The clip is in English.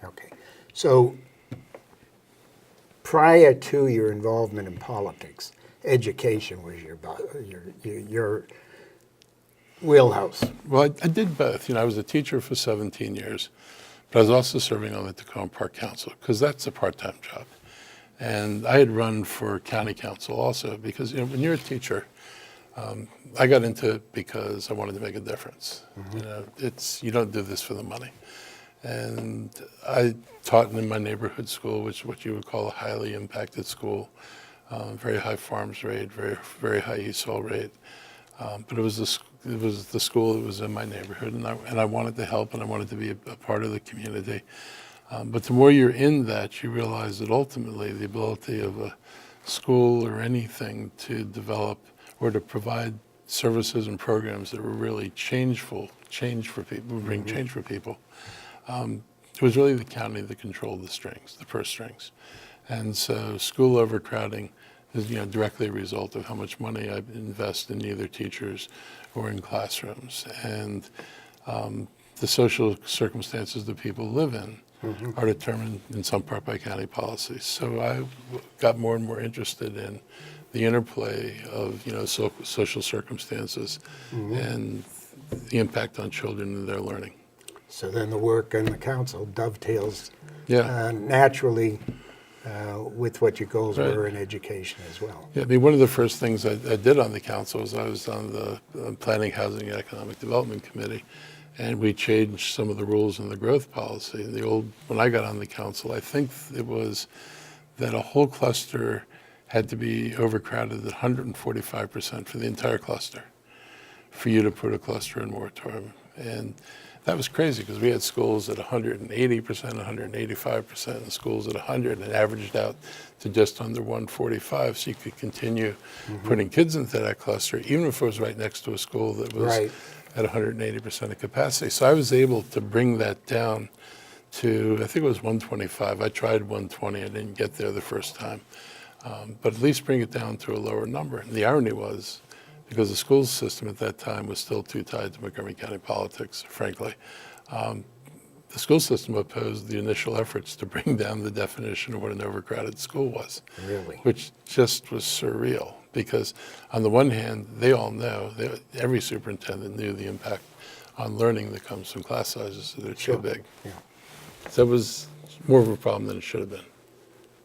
Okay. So prior to your involvement in politics, education was your wheelhouse. Well, I did both. I was a teacher for 17 years, but I was also serving on the Tacoma Park Council because that's a part-time job. And I had run for county council also because when you're a teacher, I got into it because I wanted to make a difference. You don't do this for the money. And I taught in my neighborhood school, which is what you would call a highly impacted school, very high farms rate, very high ESOL rate. But it was the school that was in my neighborhood, and I wanted to help, and I wanted to be a part of the community. But the more you're in that, you realize that ultimately the ability of a school or anything to develop or to provide services and programs that were really change for people, bring change for people. It was really the county that controlled the strings, the purse strings. And so school overcrowding is directly a result of how much money I invest in either teachers or in classrooms. And the social circumstances that people live in are determined in some part by county policies. So I got more and more interested in the interplay of social circumstances and the impact on children and their learning. So then the work in the council dovetails Yeah. naturally with what your goals Right. were in education as well. Yeah, I mean, one of the first things I did on the council was I was on the Planning, Housing, and Economic Development Committee, and we changed some of the rules in the growth policy. When I got on the council, I think it was that a whole cluster had to be overcrowded at 145% for the entire cluster for you to put a cluster in moratorium. And that was crazy because we had schools at 180%, 185%, and schools at 100, and averaged out to just under 145. So you could continue putting kids into that cluster, even if it was right next to a school that was at 180% of capacity. So I was able to bring that down to, I think it was 125. I tried 120. I didn't get there the first time. But at least bring it down to a lower number. And the irony was, because the school system at that time was still too tied to Montgomery County politics, frankly, the school system opposed the initial efforts to bring down the definition of what an overcrowded school was. Really? Which just was surreal, because on the one hand, they all know, every superintendent knew the impact on learning that comes from class sizes that are too big. Yeah. So it was more of a problem than it should have been.